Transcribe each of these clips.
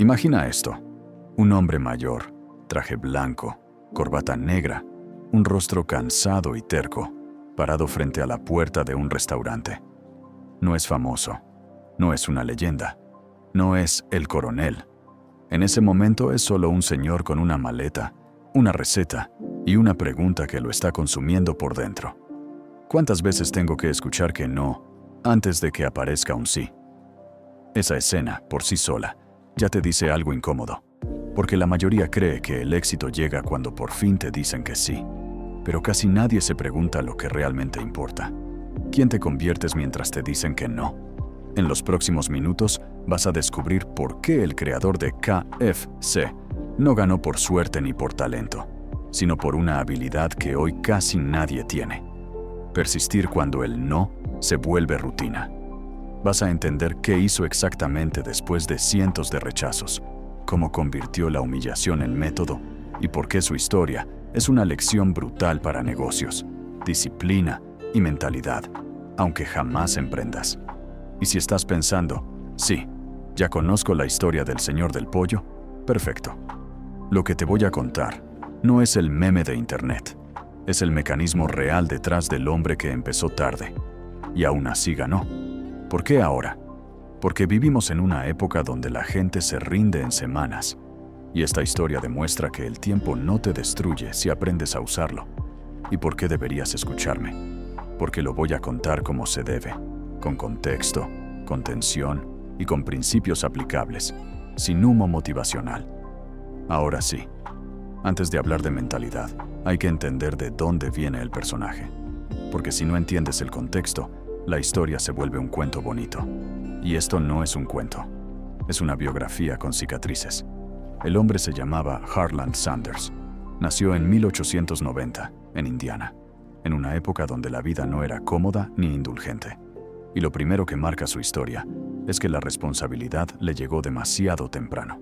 Imagina esto: un hombre mayor, traje blanco, corbata negra, un rostro cansado y terco, parado frente a la puerta de un restaurante. No es famoso, no es una leyenda, no es el coronel. En ese momento es solo un señor con una maleta, una receta y una pregunta que lo está consumiendo por dentro. ¿Cuántas veces tengo que escuchar que no antes de que aparezca un sí? Esa escena, por sí sola, ya te dice algo incómodo, porque la mayoría cree que el éxito llega cuando por fin te dicen que sí, pero casi nadie se pregunta lo que realmente importa. ¿Quién te conviertes mientras te dicen que no? En los próximos minutos vas a descubrir por qué el creador de KFC no ganó por suerte ni por talento, sino por una habilidad que hoy casi nadie tiene: persistir cuando el no se vuelve rutina. Vas a entender qué hizo exactamente después de cientos de rechazos, cómo convirtió la humillación en método y por qué su historia es una lección brutal para negocios, disciplina y mentalidad, aunque jamás emprendas. Y si estás pensando, sí, ya conozco la historia del señor del pollo, perfecto. Lo que te voy a contar no es el meme de internet, es el mecanismo real detrás del hombre que empezó tarde y aún así ganó. ¿Por qué ahora? Porque vivimos en una época donde la gente se rinde en semanas, y esta historia demuestra que el tiempo no te destruye si aprendes a usarlo. ¿Y por qué deberías escucharme? Porque lo voy a contar como se debe, con contexto, con tensión y con principios aplicables, sin humo motivacional. Ahora sí, antes de hablar de mentalidad, hay que entender de dónde viene el personaje, porque si no entiendes el contexto, la historia se vuelve un cuento bonito. Y esto no es un cuento, es una biografía con cicatrices. El hombre se llamaba Harland Sanders. Nació en 1890, en Indiana, en una época donde la vida no era cómoda ni indulgente. Y lo primero que marca su historia es que la responsabilidad le llegó demasiado temprano.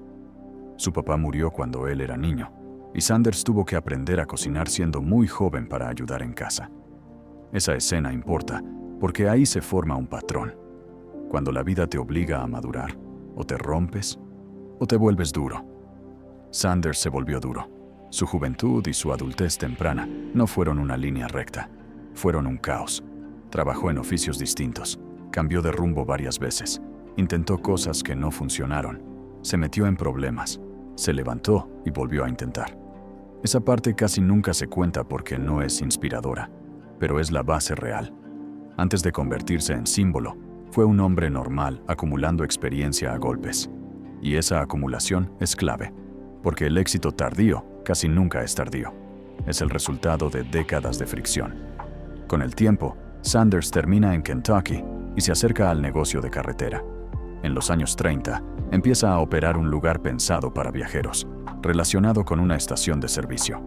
Su papá murió cuando él era niño, y Sanders tuvo que aprender a cocinar siendo muy joven para ayudar en casa. Esa escena importa porque ahí se forma un patrón. Cuando la vida te obliga a madurar, o te rompes, o te vuelves duro. Sanders se volvió duro. Su juventud y su adultez temprana no fueron una línea recta, fueron un caos. Trabajó en oficios distintos, cambió de rumbo varias veces, intentó cosas que no funcionaron, se metió en problemas, se levantó y volvió a intentar. Esa parte casi nunca se cuenta porque no es inspiradora, pero es la base real. Antes de convertirse en símbolo, fue un hombre normal acumulando experiencia a golpes. Y esa acumulación es clave, porque el éxito tardío casi nunca es tardío. Es el resultado de décadas de fricción. Con el tiempo, Sanders termina en Kentucky y se acerca al negocio de carretera. En los años 30, empieza a operar un lugar pensado para viajeros, relacionado con una estación de servicio.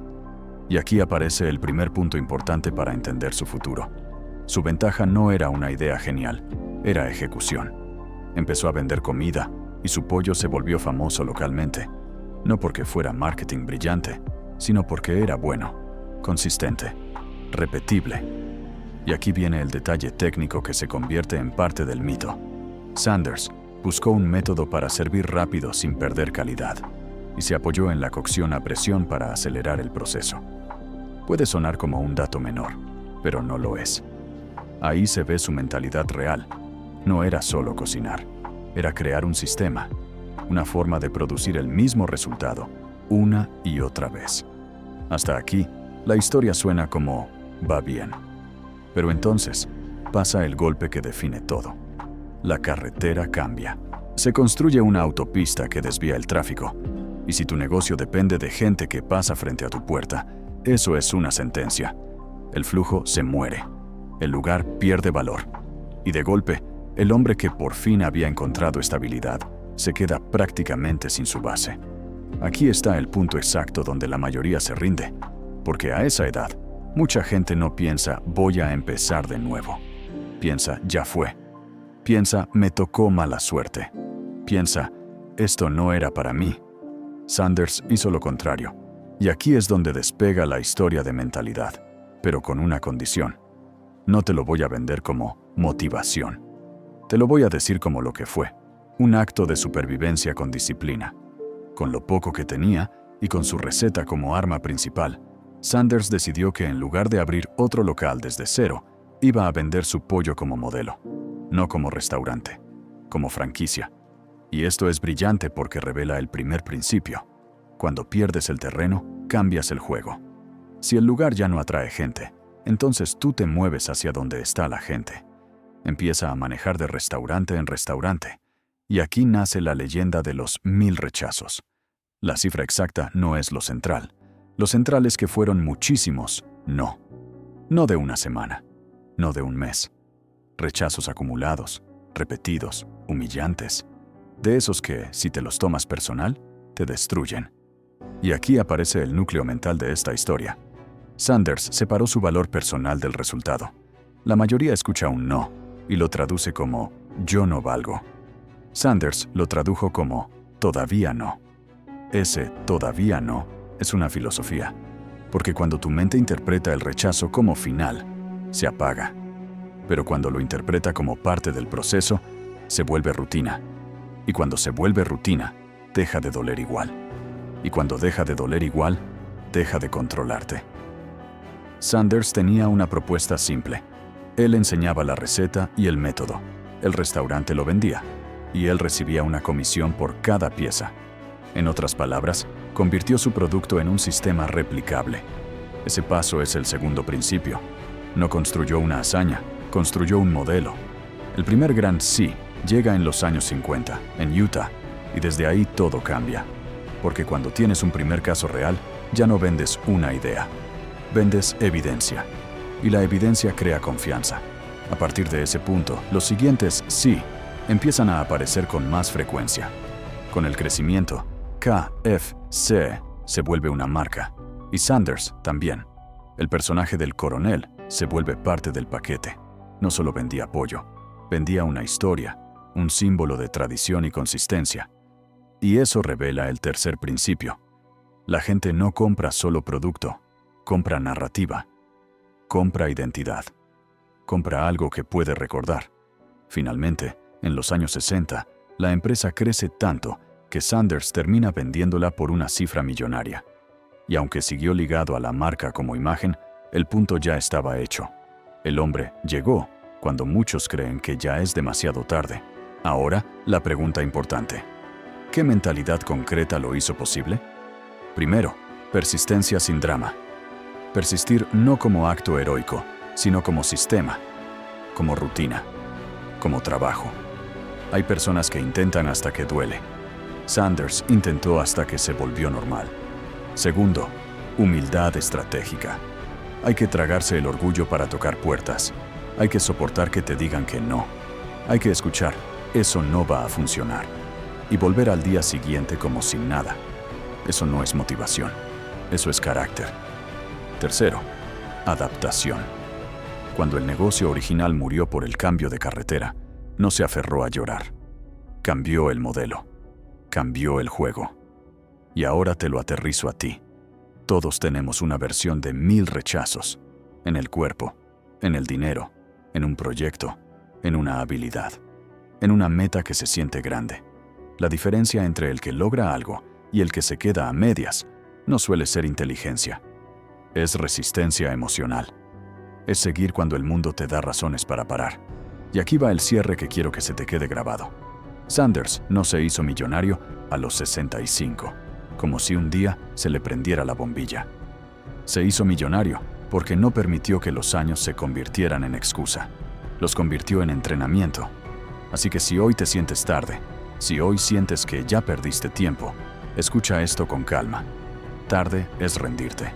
Y aquí aparece el primer punto importante para entender su futuro. Su ventaja no era una idea genial, era ejecución. Empezó a vender comida y su pollo se volvió famoso localmente, no porque fuera marketing brillante, sino porque era bueno, consistente, repetible. Y aquí viene el detalle técnico que se convierte en parte del mito. Sanders buscó un método para servir rápido sin perder calidad, y se apoyó en la cocción a presión para acelerar el proceso. Puede sonar como un dato menor, pero no lo es. Ahí se ve su mentalidad real. No era solo cocinar, era crear un sistema, una forma de producir el mismo resultado, una y otra vez. Hasta aquí, la historia suena como va bien. Pero entonces, pasa el golpe que define todo. La carretera cambia. Se construye una autopista que desvía el tráfico. Y si tu negocio depende de gente que pasa frente a tu puerta, eso es una sentencia. El flujo se muere. El lugar pierde valor. Y de golpe, el hombre que por fin había encontrado estabilidad se queda prácticamente sin su base. Aquí está el punto exacto donde la mayoría se rinde, porque a esa edad, mucha gente no piensa voy a empezar de nuevo. Piensa ya fue. Piensa me tocó mala suerte. Piensa esto no era para mí. Sanders hizo lo contrario. Y aquí es donde despega la historia de mentalidad, pero con una condición. No te lo voy a vender como motivación. Te lo voy a decir como lo que fue. Un acto de supervivencia con disciplina. Con lo poco que tenía y con su receta como arma principal, Sanders decidió que en lugar de abrir otro local desde cero, iba a vender su pollo como modelo, no como restaurante, como franquicia. Y esto es brillante porque revela el primer principio. Cuando pierdes el terreno, cambias el juego. Si el lugar ya no atrae gente, entonces tú te mueves hacia donde está la gente. Empieza a manejar de restaurante en restaurante. Y aquí nace la leyenda de los 1000 rechazos. La cifra exacta no es lo central. Lo central es que fueron muchísimos no. No de una semana, no de un mes. Rechazos acumulados, repetidos, humillantes. De esos que, si te los tomas personal, te destruyen. Y aquí aparece el núcleo mental de esta historia. Sanders separó su valor personal del resultado. La mayoría escucha un no y lo traduce como yo no valgo. Sanders lo tradujo como todavía no. Ese todavía no es una filosofía, porque cuando tu mente interpreta el rechazo como final, se apaga. Pero cuando lo interpreta como parte del proceso, se vuelve rutina. Y cuando se vuelve rutina, deja de doler igual. Y cuando deja de doler igual, deja de controlarte. Sanders tenía una propuesta simple. Él enseñaba la receta y el método. El restaurante lo vendía. Y él recibía una comisión por cada pieza. En otras palabras, convirtió su producto en un sistema replicable. Ese paso es el segundo principio. No construyó una hazaña, construyó un modelo. El primer gran sí llega en los años 50, en Utah, y desde ahí todo cambia. Porque cuando tienes un primer caso real, ya no vendes una idea, vendes evidencia. Y la evidencia crea confianza. A partir de ese punto, los siguientes sí empiezan a aparecer con más frecuencia. Con el crecimiento, KFC se vuelve una marca. Y Sanders también. El personaje del coronel se vuelve parte del paquete. No solo vendía pollo, vendía una historia, un símbolo de tradición y consistencia. Y eso revela el tercer principio. La gente no compra solo producto, compra narrativa, compra identidad, compra algo que puede recordar. Finalmente, en los años 60, la empresa crece tanto que Sanders termina vendiéndola por una cifra millonaria. Y aunque siguió ligado a la marca como imagen, el punto ya estaba hecho. El hombre llegó cuando muchos creen que ya es demasiado tarde. Ahora, la pregunta importante. ¿Qué mentalidad concreta lo hizo posible? Primero, persistencia sin drama. Persistir no como acto heroico, sino como sistema, como rutina, como trabajo. Hay personas que intentan hasta que duele. Sanders intentó hasta que se volvió normal. Segundo, humildad estratégica. Hay que tragarse el orgullo para tocar puertas. Hay que soportar que te digan que no. Hay que escuchar, eso no va a funcionar. Y volver al día siguiente como sin nada. Eso no es motivación, eso es carácter. Tercero, adaptación. Cuando el negocio original murió por el cambio de carretera, no se aferró a llorar. Cambió el modelo, cambió el juego. Y ahora te lo aterrizo a ti. Todos tenemos una versión de 1000 rechazos, en el cuerpo, en el dinero, en un proyecto, en una habilidad, en una meta que se siente grande. La diferencia entre el que logra algo y el que se queda a medias no suele ser inteligencia. Es resistencia emocional. Es seguir cuando el mundo te da razones para parar. Y aquí va el cierre que quiero que se te quede grabado. Sanders no se hizo millonario a los 65, como si un día se le prendiera la bombilla. Se hizo millonario porque no permitió que los años se convirtieran en excusa. Los convirtió en entrenamiento. Así que si hoy te sientes tarde, si hoy sientes que ya perdiste tiempo, escucha esto con calma. Tarde es rendirte.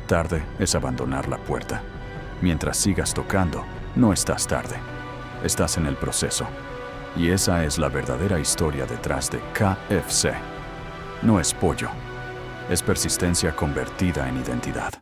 Tarde es abandonar la puerta. Mientras sigas tocando, no estás tarde. Estás en el proceso. Y esa es la verdadera historia detrás de KFC. No es pollo. Es persistencia convertida en identidad.